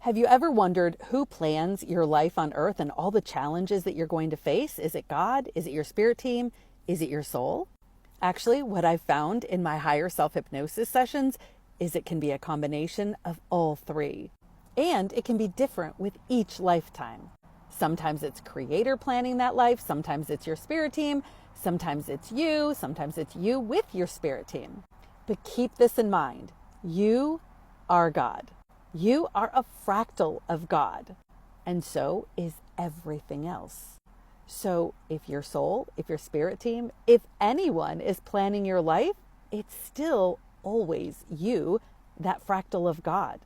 Have you ever wondered who plans your life on earth and all the challenges that you're going to face? Is it God? Is it your spirit team? Is it your soul? Actually, what I've found in my higher self hypnosis sessions is it can be a combination of all three. And it can be different with each lifetime. Sometimes it's creator planning that life. Sometimes it's your spirit team. Sometimes it's you with your spirit team. But keep this in mind. You are God. You are a fractal of God, and so is everything else. So if your soul, if your spirit team, if anyone is planning your life, it's still always you, that fractal of God.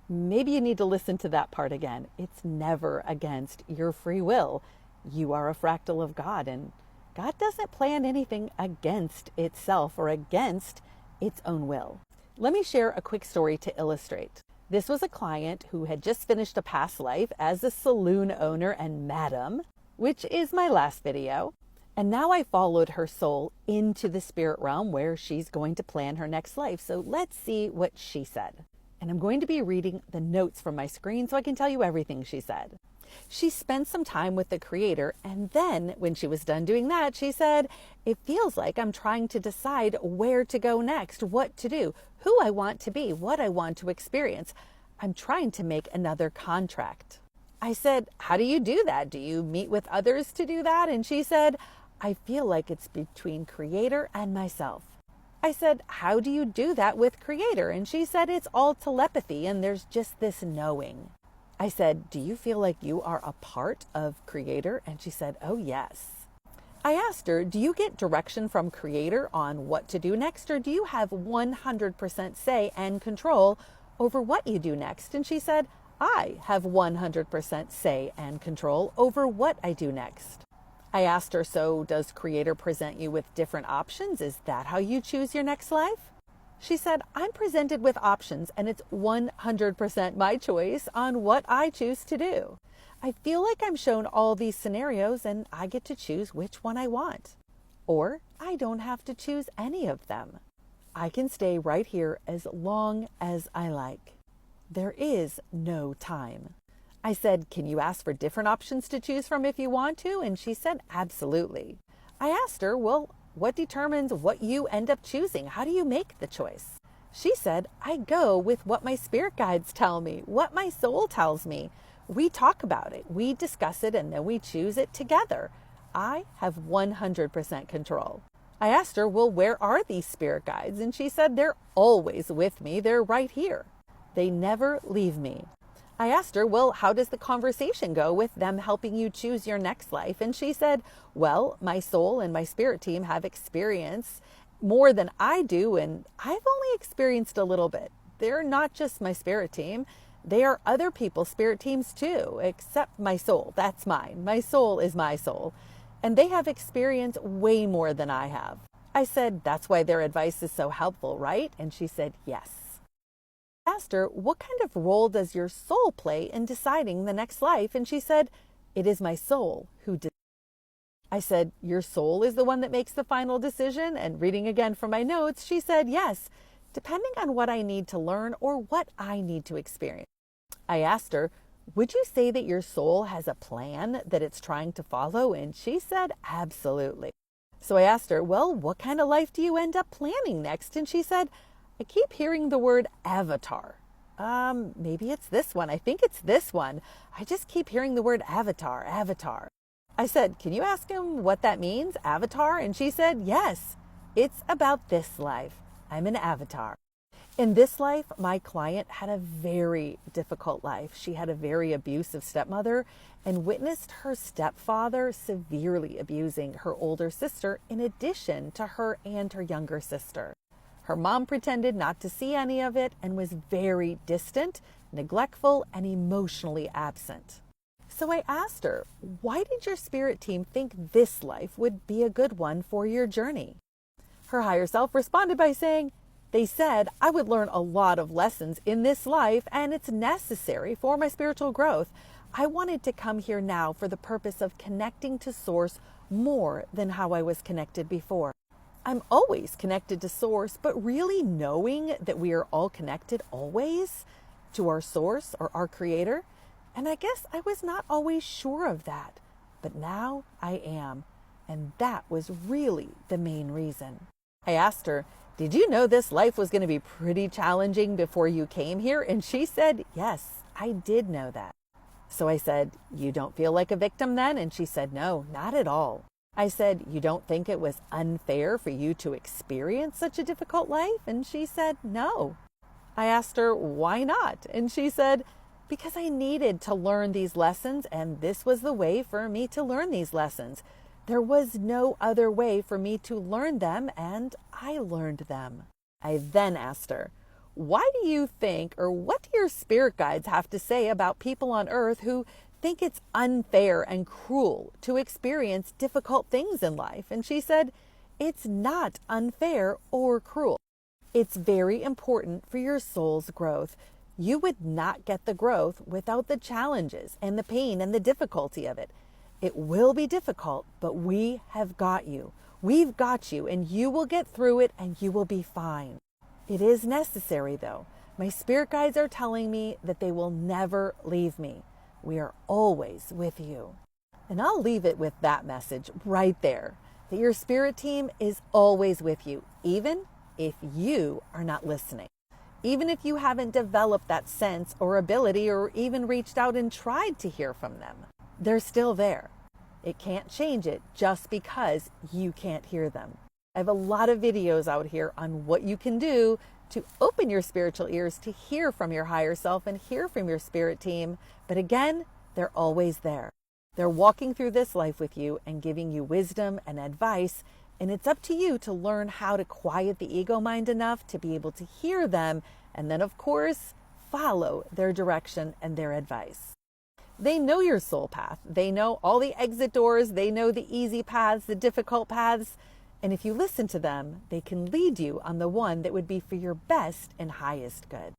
Maybe you need to listen to that part again. It's never against your free will. You are a fractal of God, and God doesn't plan anything against itself or against its own will. Let me share a quick story to illustrate. This was a client who had just finished a past life as a saloon owner and madam, which is my last video. And now I followed her soul into the spirit realm where she's going to plan her next life. So let's see what she said. And I'm going to be reading the notes from my screen so I can tell you everything she said. She spent some time with the creator, and then when she was done doing that, she said, "It feels like I'm trying to decide where to go next, what to do, who I want to be, what I want to experience. I'm trying to make another contract." I said, "How do you do that? Do you meet with others to do that?" And she said, "I feel like it's between creator and myself." I said, "How do you do that with creator?" And she said, "It's all telepathy and there's just this knowing." I said, "Do you feel like you are a part of creator?" And she said, "Oh, yes." I asked her, "Do you get direction from creator on what to do next, or do you have 100% say and control over what you do next?" And she said, "I have 100% say and control over what I do next." I asked her, "So does creator present you with different options? Is that how you choose your next life?" She said, "I'm presented with options and it's 100% my choice on what I choose to do. I feel like I'm shown all these scenarios and I get to choose which one I want. Or I don't have to choose any of them. I can stay right here as long as I like. There is no time." I said, "Can you ask for different options to choose from if you want to?" And she said, "Absolutely." I asked her, "Well, what determines what you end up choosing? How do you make the choice?" She said, "I go with what my spirit guides tell me, what my soul tells me. We talk about it, we discuss it, and then we choose it together. I have 100% control." I asked her, "Well, where are these spirit guides?" And she said, "They're always with me. They're right here. They never leave me." I asked her, "Well, how does the conversation go with them helping you choose your next life?" And she said, "Well, my soul and my spirit team have experience more than I do, and I've only experienced a little bit. They're not just my spirit team. They are other people's spirit teams too, except my soul. That's mine. My soul is my soul. And they have experience way more than I have." I said, "That's why their advice is so helpful, right?" And she said, "Yes." I asked her, "What kind of role does your soul play in deciding the next life?" And she said, "It is my soul who decides." I said, "Your soul is the one that makes the final decision?" And reading again from my notes, she said, "Yes, depending on what I need to learn or what I need to experience." I asked her, "Would you say that your soul has a plan that it's trying to follow?" And she said, "Absolutely." So I asked her, "Well, what kind of life do you end up planning next?" And she said, "I keep hearing the word avatar." Maybe it's this one. I think it's this one. I just keep hearing the word avatar, avatar. I said, "Can you ask him what that means, avatar?" And she said, "Yes, it's about this life. I'm an avatar." In this life, my client had a very difficult life. She had a very abusive stepmother and witnessed her stepfather severely abusing her older sister in addition to her and her younger sister. Her mom pretended not to see any of it and was very distant, neglectful, and emotionally absent. So I asked her, "Why did your spirit team think this life would be a good one for your journey?" Her higher self responded by saying, "They said I would learn a lot of lessons in this life and it's necessary for my spiritual growth. I wanted to come here now for the purpose of connecting to Source more than how I was connected before. I'm always connected to Source, but really knowing that we are all connected always, to our source or our creator? And I guess I was not always sure of that, but now I am. And that was really the main reason. I asked her, did you know this life was going to be pretty challenging before you came here? And she said, yes, I did know that. So I said, you don't feel like a victim then? And she said, no, not at all. I said, you don't think it was unfair for you to experience such a difficult life? And she said, no. I asked her, why not? And she said, because I needed to learn these lessons, and this was the way for me to learn these lessons. There was no other way for me to learn them, and I learned them. I then asked her, why do you think, or what do your spirit guides have to say about people on earth who think it's unfair and cruel to experience difficult things in life? And she said, it's not unfair or cruel. It's very important for your soul's growth. You would not get the growth without the challenges and the pain and the difficulty of it. It will be difficult, but we have got you. We've got you, and you will get through it, and you will be fine. It is necessary, though. My spirit guides are telling me that they will never leave me. We are always with you. And I'll leave it with that message right there, that your spirit team is always with you, even if you are not listening. Even if you haven't developed that sense or ability or even reached out and tried to hear from them, they're still there. It can't change it just because you can't hear them. I have a lot of videos out here on what you can do to open your spiritual ears to hear from your higher self and hear from your spirit team. But again, they're always there. They're walking through this life with you and giving you wisdom and advice. And it's up to you to learn how to quiet the ego mind enough to be able to hear them. And then, of course, follow their direction and their advice. They know your soul path. They know all the exit doors. They know the easy paths, the difficult paths. And if you listen to them, they can lead you on the one that would be for your best and highest good.